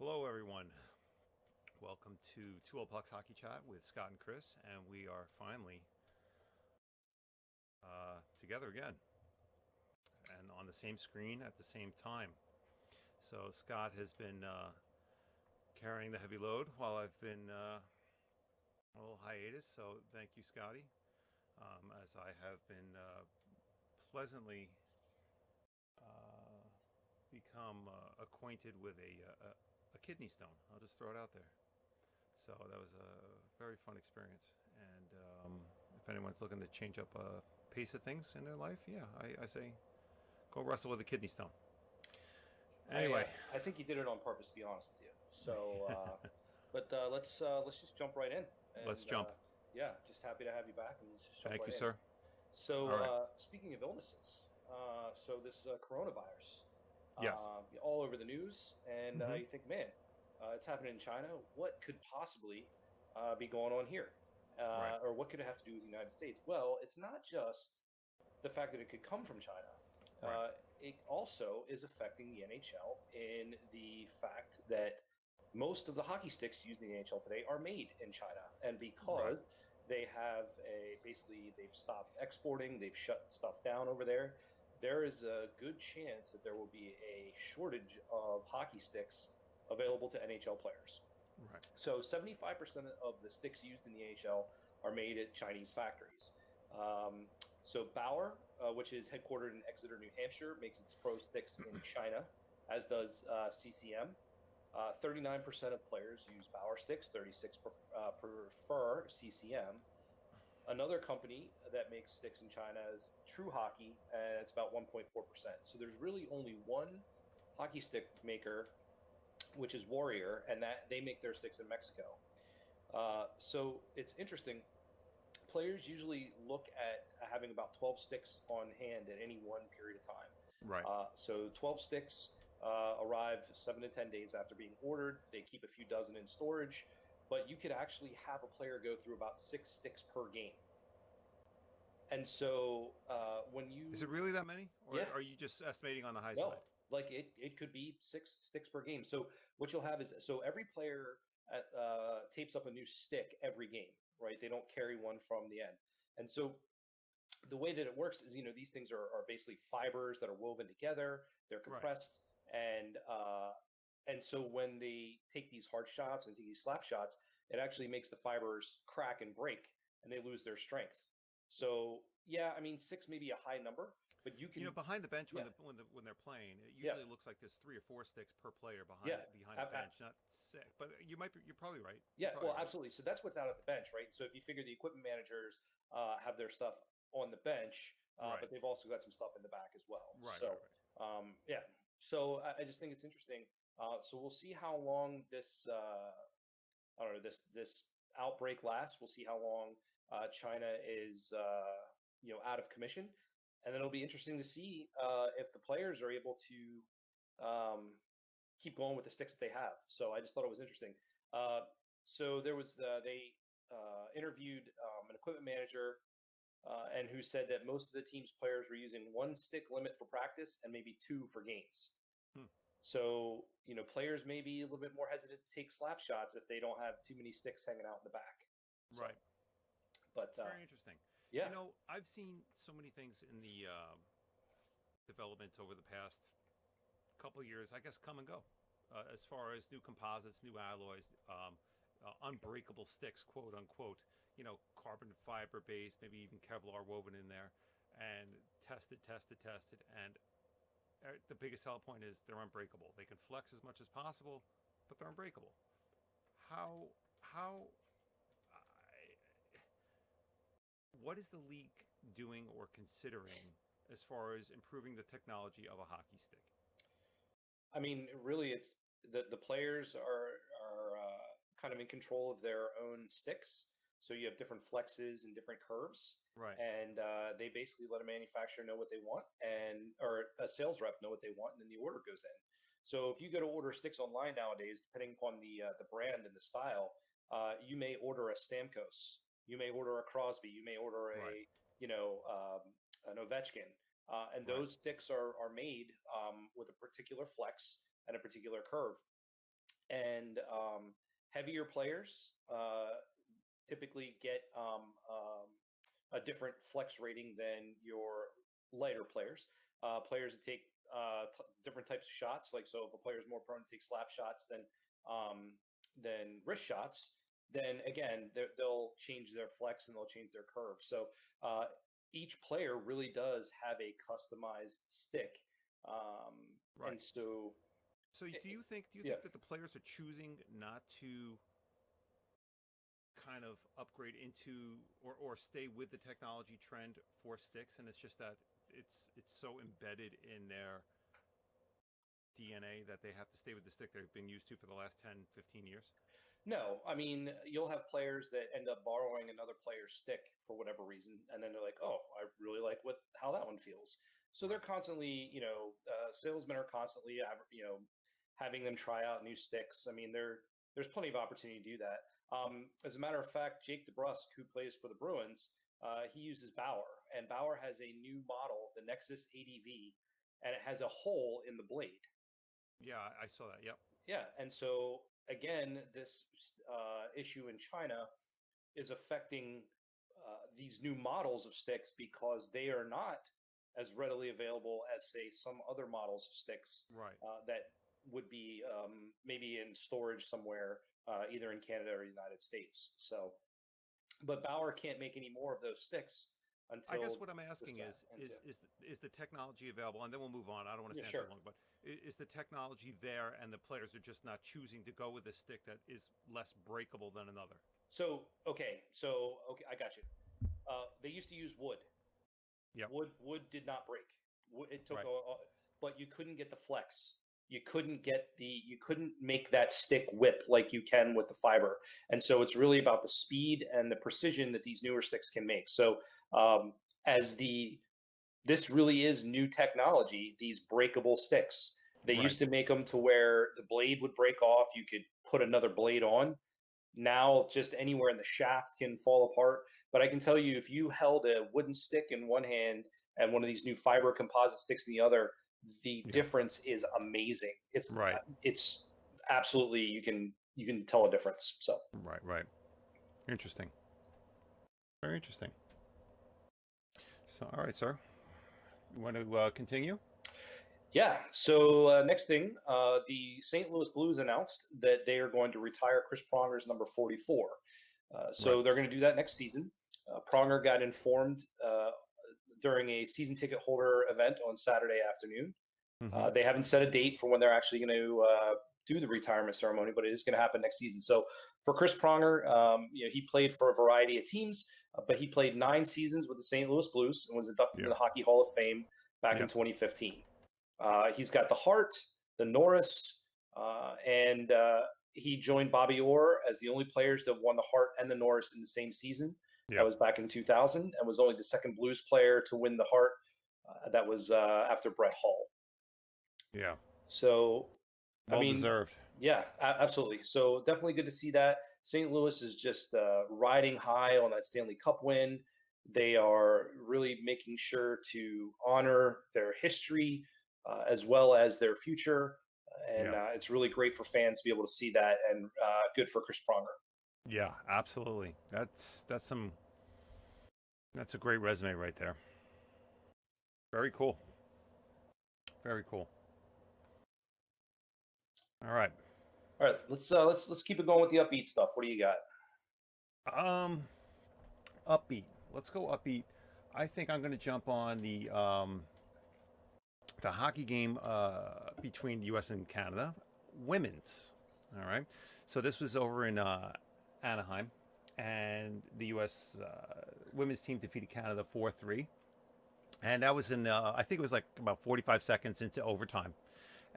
Hello, everyone. Welcome to Two Old PUCKS Hockey Chat with Scott and Chris, and we are finally together again and on the same screen at the same time. So Scott has been carrying the heavy load while I've been a little hiatus. So thank you, Scotty, as I have been pleasantly become acquainted with a kidney stone. I'll just throw it out there. So that was a very fun experience. And if anyone's looking to change up a pace of things in their life, yeah, I say go wrestle with a kidney stone. Anyway, I think you did it on purpose, to be honest with you. So, let's just jump right in. let's And jump. yeah, just happy to have you back, and let's just jump Thank you, right in. sir. So, All right. speaking of illnesses, so this coronavirus, Yes. all over the news, and Mm-hmm. you think, man, it's happening in China. What could possibly be going on here, Right. or what could it have to do with the United States? Well, it's not just the fact that it could come from China. Right. It also is affecting the NHL in the fact that most of the hockey sticks used in the NHL today are made in China, and Right. because they have basically they've stopped exporting, they've shut stuff down over there. There is a good chance that there will be a shortage of hockey sticks available to NHL players. Right. So 75% of the sticks used in the AHL are made at Chinese factories. So Bauer, which is headquartered in Exeter, New Hampshire, makes its pro sticks in China, as does CCM. 39% of players use Bauer sticks, 36 prefer CCM. Another company that makes sticks in China is True Hockey, and it's about 1.4%. So there's really only one hockey stick maker, which is Warrior, and that they make their sticks in Mexico. So it's interesting. Players usually look at having about 12 sticks on hand at any one period of time. Right. So 12 sticks arrive 7 to 10 days after being ordered. They keep a few dozen in storage, but you could actually have a player go through about 6 sticks per game. And so when Is it you, really that many, or yeah, are you just estimating on the high no, side? like it could be 6 sticks per game. So what you'll have is so every player tapes up a new stick every game, right? They don't carry one from the end. And so the way that it works is, these things are basically fibers that are woven together. They're Right. compressed, and so when they take these hard shots and take these slap shots, it actually makes the fibers crack and break, and they lose their strength. So yeah, I mean, six may be a high number, but you can, Behind the bench yeah, when they're playing, it yeah, usually looks like there's 3 or 4 sticks per player yeah. behind the bench, not 6. But you're probably right. You're Yeah, probably well, right. absolutely. So that's what's out at the bench, right? So if you figure the equipment managers have their stuff on the bench, but Right. they've also got some stuff in the back as well. Right. Right. So Right. yeah, so I just think it's interesting. So we'll see how long this I don't know this outbreak lasts. We'll see how long China is out of commission, and then it'll be interesting to see if the players are able to um, keep going with the sticks that they have. So I just thought it was interesting. So there was they interviewed an equipment manager and who said that most of the team's players were using one stick limit for practice and maybe two for games. Hmm. So players may be a little bit more hesitant to take slap shots if they don't have too many sticks hanging out in the back. So, Right. but It's very interesting. yeah, I've seen so many things in the development over the past couple of years, I guess, come and go. As far as new composites, new alloys, unbreakable sticks, quote unquote, carbon fiber based, maybe even Kevlar woven in there, and tested. And the biggest sell point is they're unbreakable. They can flex as much as possible, but they're unbreakable. How what is the league doing or considering as far as improving the technology of a hockey stick? I mean, really, it's the players are kind of in control of their own sticks. So you have different flexes and different curves, Right. and they basically let a manufacturer know what they want, and or a sales rep know what they want, and then the order goes in. So if you go to order sticks online nowadays, depending upon the brand and the style, you may order a Stamkos, you may order a Crosby, you may order Right. a an Ovechkin. And Right. those sticks are made with a particular flex and a particular curve. and heavier players typically get a different flex rating than your lighter players. Players that take different types of shots, like so, if a player is more prone to take slap shots than wrist shots, then again they'll change their flex and they'll change their curve. So uh, each player really does have a customized stick, um, Right. and so So it, do you yeah. think that the players are choosing not to kind of upgrade into or stay with the technology trend for sticks, and it's just that it's so embedded in their DNA that they have to stay with the stick they've been used to for the last 10, 15 years? No, I mean, you'll have players that end up borrowing another player's stick for whatever reason, and then they're like, "Oh, I really like what how that one feels." So Right. they're constantly, salesmen are constantly, having them try out new sticks. I mean, there's plenty of opportunity to do that. As a matter of fact, Jake DeBrusk, who plays for the Bruins, he uses Bauer, and Bauer has a new model, the Nexus ADV, and it has a hole in the blade. Yeah, I saw that. Yep. Yeah, and so again, this issue in China is affecting these new models of sticks because they are not as readily available as, say, some other models of sticks Right. that would be maybe in storage somewhere, either in Canada or the United States. So, but Bauer can't make any more of those sticks I guess until what I'm this asking time. is the technology available? And then we'll move on. I don't want to Yeah, stand too sure. long, but is the technology there, and the players are just not choosing to go with a stick that is less breakable than another? So okay, I got you. They used to use wood. Yep. Wood did not break. It took Right. but you couldn't get the flex. You couldn't make that stick whip like you can with the fiber. And so it's really about the speed and the precision that these newer sticks can make. So um, as the this really is new technology, these breakable sticks. They Right. used to make them to where the blade would break off, you could put another blade on. Now just anywhere in the shaft can fall apart. But I can tell you, if you held a wooden stick in one hand and one of these new fiber composite sticks in the other, the Yeah. difference is amazing. Right. It's absolutely, you can tell a difference. So Right. Right. Interesting. Very interesting. So, all right, sir. You want to continue? yeah. So next thing, the St. Louis Blues announced that they are going to retire Chris Pronger's number 44. Right. So they're going to do that next season. Pronger got informed during a season ticket holder event on Saturday afternoon. Mm-hmm. They haven't set a date for when they're actually going to do the retirement ceremony, but it is going to happen next season. So for Chris Pronger, he played for a variety of teams, but he played 9 seasons with the St. Louis Blues and was inducted into Yep. the Hockey Hall of Fame back in Yep. 2015. He's got the Hart, the Norris, and he joined Bobby Orr as the only players to have won the Hart and the Norris in the same season. That Yep. was back in 2000, and was only the second Blues player to win the Hart. That was after Brett Hull. Yeah. So, I Well mean, deserved. yeah, absolutely. So definitely good to see that. St. Louis is just riding high on that Stanley Cup win. They are really making sure to honor their history as well as their future. And Yeah. it's really great for fans to be able to see that, and good for Chris Pronger. Yeah. Absolutely. That's a great resume right there. Very cool. Very cool. All right. All right, let's keep it going with the upbeat stuff. What do you got? Um, upbeat. Let's go upbeat. I think I'm going to jump on the hockey game between the U.S. and Canada, women's. All right. So this was over in Anaheim, and the U.S. Women's team defeated Canada 4-3, and that was in I think it was like about 45 seconds into overtime,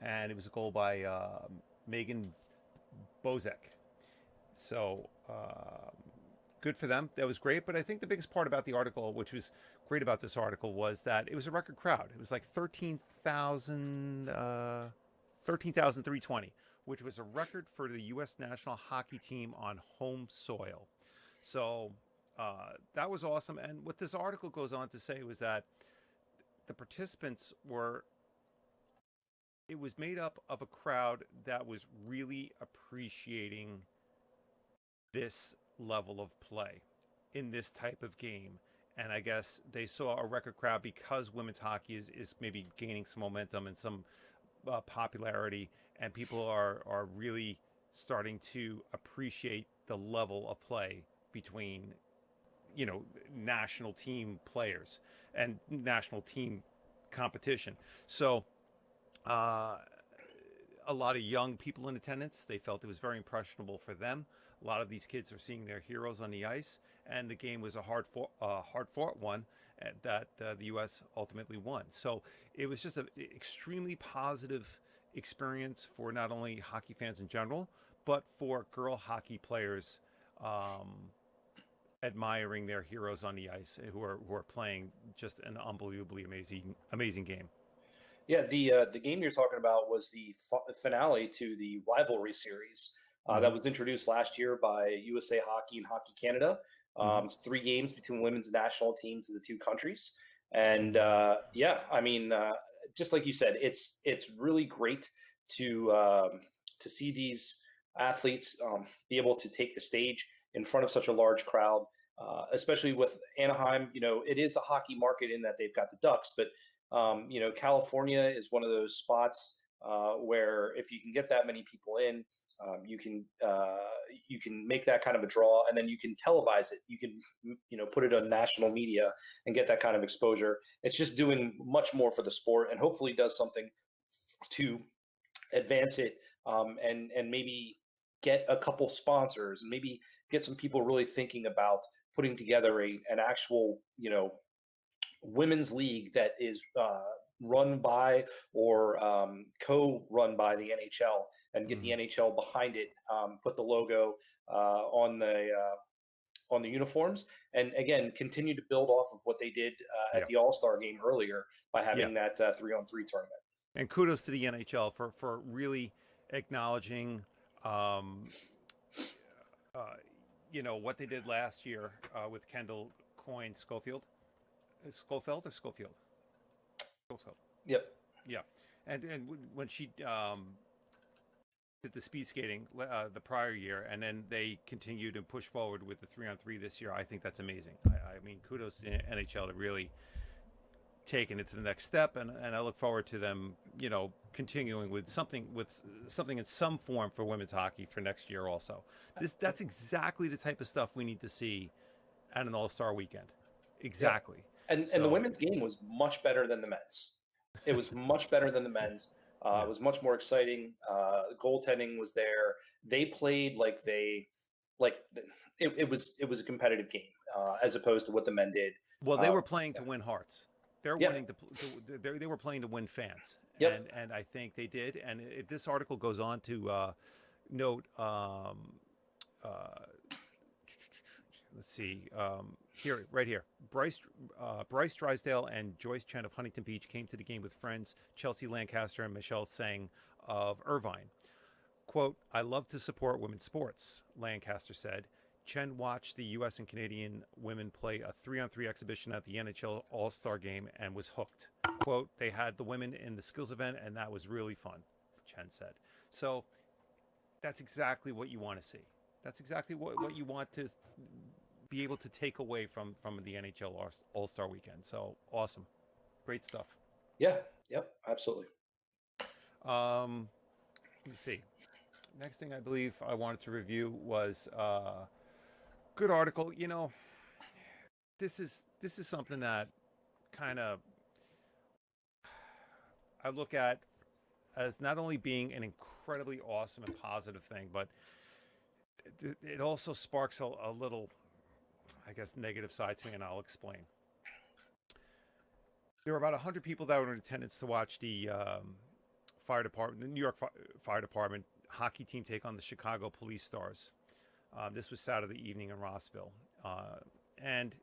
and it was a goal by Megan Bozek. So good for them. That was great. But I think the biggest part about the article, which was great about this article, was that it was a record crowd. It was like 13,320, which was a record for the U.S. national hockey team on home soil. So that was awesome. And what this article goes on to say was that the participants were it was made up of a crowd that was really appreciating this level of play in this type of game. And I guess they saw a record crowd because women's hockey is maybe gaining some momentum and some popularity, and people are really starting to appreciate the level of play between, national team players and national team competition. So a lot of young people in attendance. They felt it was very impressionable for them. A lot of these kids are seeing their heroes on the ice, and the game was a hard-fought one that the U.S. ultimately won. So it was just an extremely positive experience for not only hockey fans in general, but for girl hockey players admiring their heroes on the ice who are playing just an unbelievably amazing game. Yeah, the game you're talking about was the finale to the rivalry series that was introduced last year by USA Hockey and Hockey Canada. 3 games between women's national teams of the 2 countries, and yeah, I mean, just like you said, it's really great to see these athletes be able to take the stage in front of such a large crowd, especially with Anaheim. It is a hockey market in that they've got the Ducks, but California is one of those spots where if you can get that many people in, you can make that kind of a draw, and then you can televise it. You can put it on national media and get that kind of exposure. It's just doing much more for the sport, and hopefully does something to advance it, and maybe get a couple sponsors, and maybe get some people really thinking about putting together an actual women's league that is run by or co-run by the NHL, and get the NHL behind it. Put the logo on the uniforms, and again continue to build off of what they did at the All-Star game earlier by having that 3-on-3 tournament. And kudos to the NHL for really acknowledging what they did last year with Kendall Coyne Schofield. Schofield or Schofield? Schofield. Yep. Yeah, and when she did the speed skating the prior year, and then they continued and pushed forward with the 3-on-3 this year, I think that's amazing. I mean, kudos to NHL to really taking it to the next step, and I look forward to them, continuing with something in some form for women's hockey for next year also. That's exactly the type of stuff we need to see at an All-Star weekend. Exactly. Yeah. And the women's game was much better than the men's. It was much better than the men's. It was much more exciting. The goaltending was there. They played it was a competitive game as opposed to what the men did. Well, they were playing to win hearts. They're winning they were playing to win fans, and I think they did. And this article goes on to note. Let's see. Right here. Bryce Drysdale and Joyce Chen of Huntington Beach came to the game with friends Chelsea Lancaster and Michelle Sang of Irvine. Quote, "I love to support women's sports," Lancaster said. Chen watched the U.S. and Canadian women play a 3-on-3 exhibition at the NHL All-Star game and was hooked. Quote, "They had the women in the skills event, and that was really fun," Chen said. So that's exactly what you want to see. That's exactly what you want to be able to take away from the NHL All-Star weekend. So awesome. Great stuff. Yeah. Yep. Absolutely. Let me see. Next thing I believe I wanted to review was good article. This is something that kind of I look at as not only being an incredibly awesome and positive thing, but it also sparks a little, I guess, negative side to me, and I'll explain. There were about 100 people that were in attendance to watch the fire department, the New York Fire Department hockey team take on the Chicago Police Stars. This was Saturday evening in Rossville. And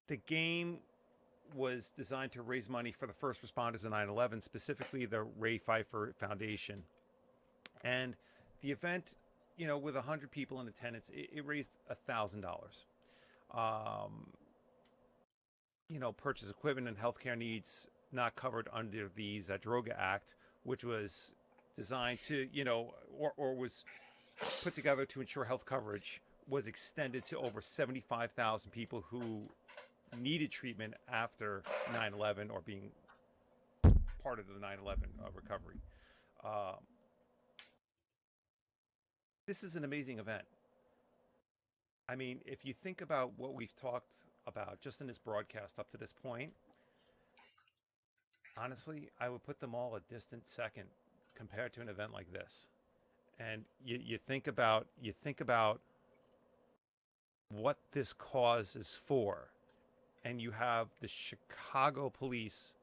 the game was designed to raise money for the first responders of 9/11, specifically the Ray Pfeiffer Foundation. And the event, with 100 people in attendance, it raised $1,000. Purchase equipment and healthcare needs not covered under the Zadroga Act, which was designed to, or was put together to ensure health coverage, was extended to over 75,000 people who needed treatment after 9/11 or being part of the 9/11 recovery. Uh, this is an amazing event. I mean, if you think about what we've talked about just in this broadcast up to this point, honestly, I would put them all a distant second compared to an event like this. And you think about what this cause is for, and you have the Chicago police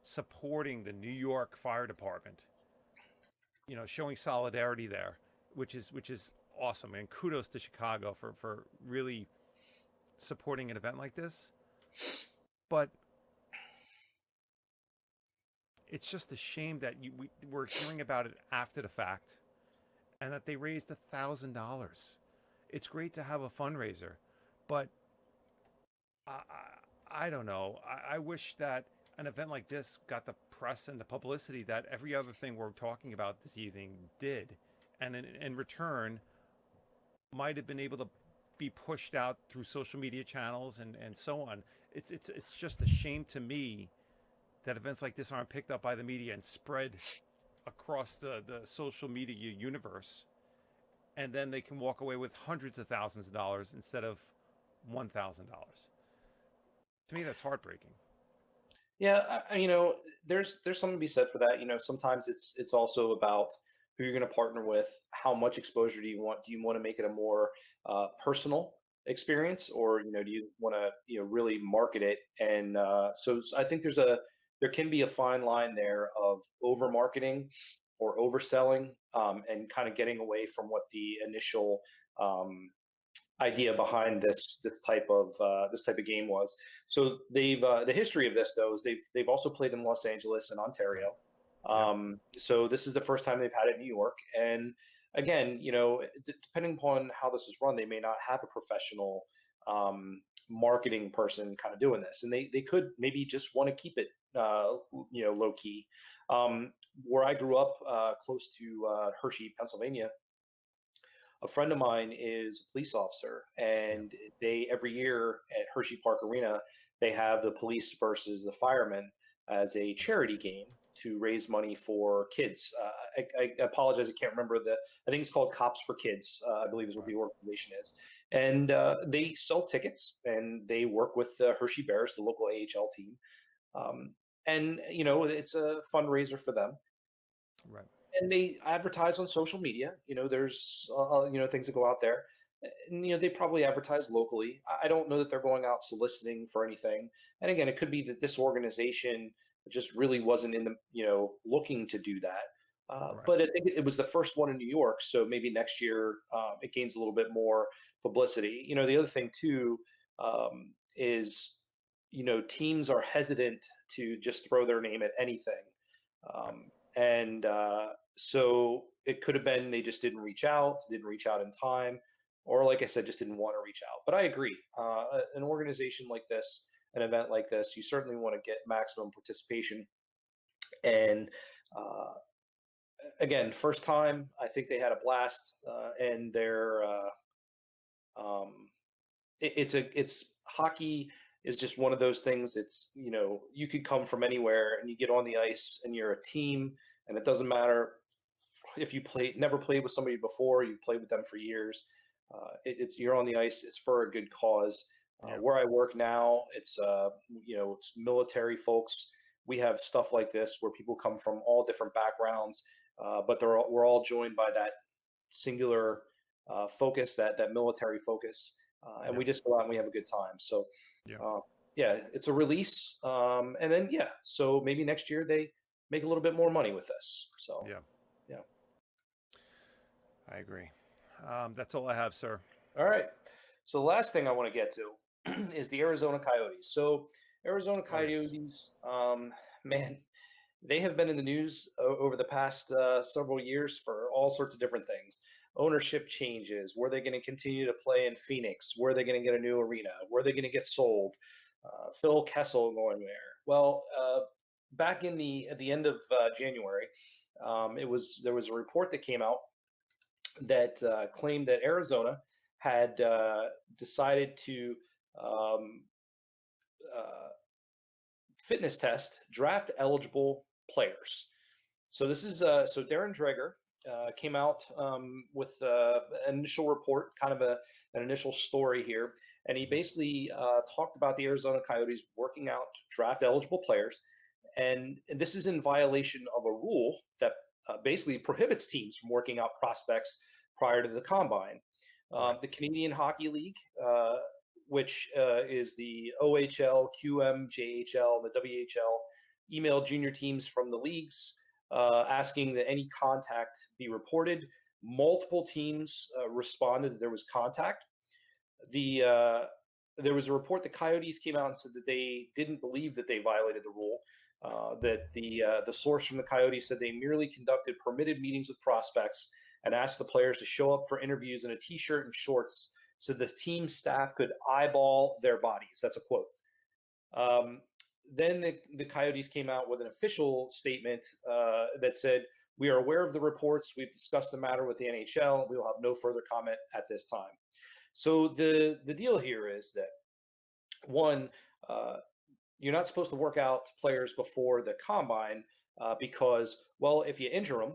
supporting the New York Fire Department, showing solidarity there, which is awesome. And kudos to Chicago for really supporting an event like this. But it's just a shame that we're hearing about it after the fact, and that they raised $1,000. It's great to have a fundraiser, but I don't know. I wish that an event like this got the press and the publicity that every other thing we're talking about this evening did, and in return might have been able to be pushed out through social media channels and so on. It's just a shame to me that events like this aren't picked up by the media and spread across the social media universe, and then they can walk away with hundreds of thousands of dollars instead of $1,000. To me, that's heartbreaking. Yeah, there's something to be said for that. Sometimes it's also about who you're going to partner with, how much exposure do you want? Do you want to make it a more personal experience, or do you want to really market it? And so I think there can be a fine line there of over marketing or overselling, and kind of getting away from what the initial idea behind this type of game was. So they've the history of this though is they've also played in Los Angeles and Ontario. So this is the first time they've had it in New York. And again, depending upon how this is run, they may not have a professional marketing person kind of doing this, and they could maybe just want to keep it low key. Where I grew up, close to Hershey, Pennsylvania, a friend of mine is a police officer, and they every year at Hershey Park Arena, they have the police versus the firemen as a charity game to raise money for kids. I apologize, I can't remember I think it's called Cops for Kids, I believe is what the organization is. And they sell tickets, and they work with the Hershey Bears, the local AHL team. And it's a fundraiser for them. Right. And they advertise on social media. There's things that go out there, and they probably advertise locally. I don't know that they're going out soliciting for anything. And again, it could be that this organization just really wasn't in the looking to do that. Right. But I think it was the first one in New York, so maybe next year it gains a little bit more publicity. The other thing too is teams are hesitant to just throw their name at anything. And so it could have been they just didn't reach out in time, or like I said, just didn't want to reach out. But I agree, an organization like this, an event like this, you certainly want to get maximum participation. And again, first time, I think they had a blast, and it's hockey is just one of those things. It's you could come from anywhere and you get on the ice and you're a team, and it doesn't matter if you never played with somebody before, you've played with them for years. It's you're on the ice. It's for a good cause. Where I work now, it's it's military folks. We have stuff like this where people come from all different backgrounds, but we're all joined by that singular focus, that military focus. And we just go out and we have a good time. So, it's a release. And then, so maybe next year they make a little bit more money with this. So, yeah. I agree. That's all I have, sir. All right. So the last thing I want to get to is the Arizona Coyotes. So Arizona Coyotes, man, they have been in the news over the past several years for all sorts of different things. Ownership changes. Were they going to continue to play in Phoenix? Were they going to get a new arena? Were they going to get sold? Phil Kessel going there. Well, back at the end of January, there was a report that came out that claimed that Arizona had decided to um, uh, fitness test draft eligible players. So this is so Darren Dreger came out with an initial report, kind of an initial story here, and he basically talked about the Arizona Coyotes working out draft eligible players, and this is in violation of a rule that basically prohibits teams from working out prospects prior to the combine. Right. The Canadian Hockey League, which is the OHL, QM, JHL, the WHL, emailed junior teams from the leagues asking that any contact be reported. Multiple teams responded that there was contact. There was a report the Coyotes came out and said that they didn't believe that they violated the rule. That the source from the Coyotes said they merely conducted permitted meetings with prospects and asked the players to show up for interviews in a t-shirt and shorts so the team staff could eyeball their bodies. That's a quote. Um, then the Coyotes came out with an official statement that said, "We are aware of the reports. We've discussed the matter with the NHL. We will have no further comment at this time." So the deal here is that one, uh, you're not supposed to work out players before the combine because, well, if you injure them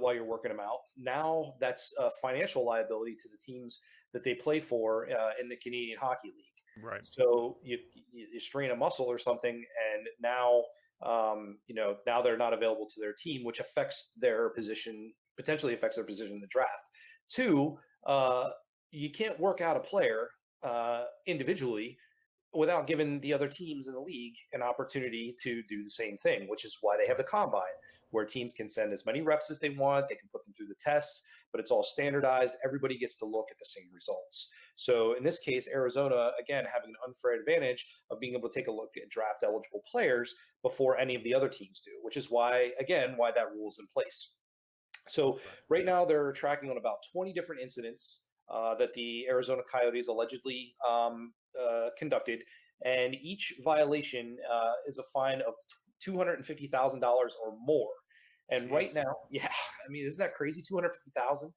while you're working them out, now that's a financial liability to the teams that they play for in the Canadian Hockey League. Right. So you strain a muscle or something, and now now they're not available to their team, which affects their position, potentially affects their position in the draft. Two, you can't work out a player individually without giving the other teams in the league an opportunity to do the same thing, which is why they have the combine, where teams can send as many reps as they want. They can put them through the tests, but it's all standardized. Everybody gets to look at the same results. So in this case, Arizona, again, having an unfair advantage of being able to take a look at draft eligible players before any of the other teams do, which is why, again, why that rule is in place. So right now they're tracking on about 20 different incidents that the Arizona Coyotes allegedly conducted, and each violation is a fine of $250,000 or more. And Jeez. Right now, yeah, I mean, isn't that crazy? 250,000.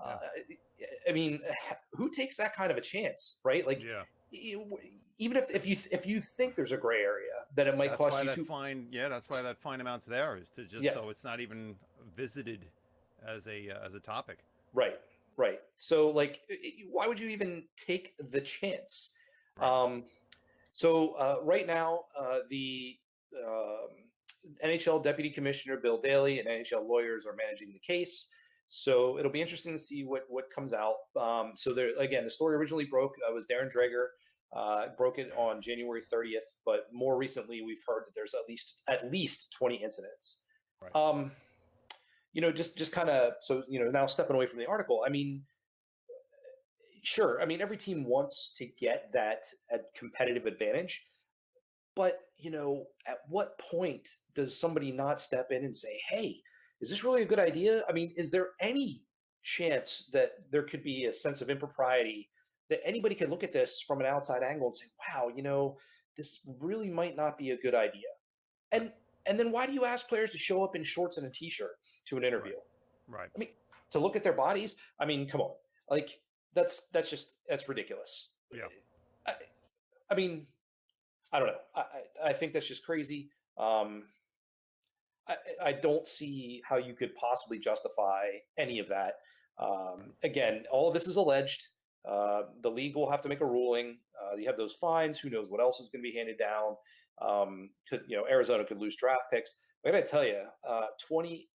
Yeah. I mean, who takes that kind of a chance, right? Like, Yeah. even if you think there's a gray area that it might That's cost why you that two, fine. Yeah, that's why that fine amount's there, is to just yeah, so it's not even visited as a topic. right, right. So, like, why would you even take the chance? Right. Um, right now, the um, NHL Deputy Commissioner Bill Daly and NHL lawyers are managing the case. So it'll be interesting to see what comes out. So there again, the story originally broke was Darren Dreger broke it on January 30th, but more recently we've heard that there's at least 20 incidents. Right. Just kind of now stepping away from the article. I mean, sure. I mean, every team wants to get that competitive advantage, but at what point does somebody not step in and say, "Hey, is this really a good idea?" I mean, is there any chance that there could be a sense of impropriety that anybody could look at this from an outside angle and say, "Wow, this really might not be a good idea." Right. And then why do you ask players to show up in shorts and a t-shirt to an Right. interview? Right. I mean, to look at their bodies. I mean, come on, like that's ridiculous. Yeah. I, I mean, I don't know. I think that's just crazy. I don't see how you could possibly justify any of that. Again, all of this is alleged. The league will have to make a ruling. You have those fines. Who knows what else is going to be handed down? Arizona could lose draft picks. But I got to tell you, 20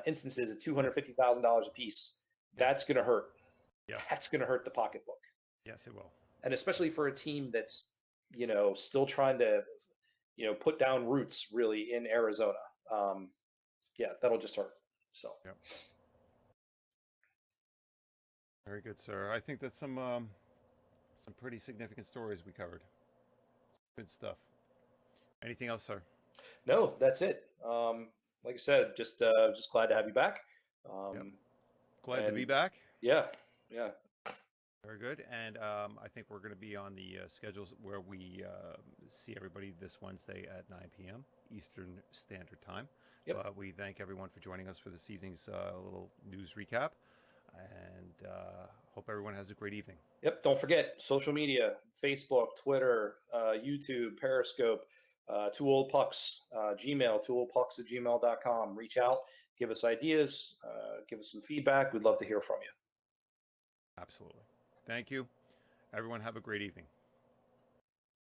instances of $250,000 a piece. That's going to hurt. Yes. That's going to hurt the pocketbook. Yes, it will. And especially for a team that's still trying to put down roots really in Arizona. That'll just hurt. So Yep. Very good, sir. I think that's some pretty significant stories we covered. Good stuff. Anything else, sir? No, that's it. Like I said, just glad to have you back. Yep. Glad to be back. Yeah, yeah. Very good. And I think we're going to be on the schedules where we see everybody this Wednesday at 9 p.m. Eastern Standard Time. Yep. But we thank everyone for joining us for this evening's little news recap. And hope everyone has a great evening. Yep. Don't forget social media: Facebook, Twitter, YouTube, Periscope, Two Old Pucks, Gmail, twoldpucks@gmail.com. Reach out, give us ideas, give us some feedback. We'd love to hear from you. Absolutely. Thank you. Everyone have a great evening.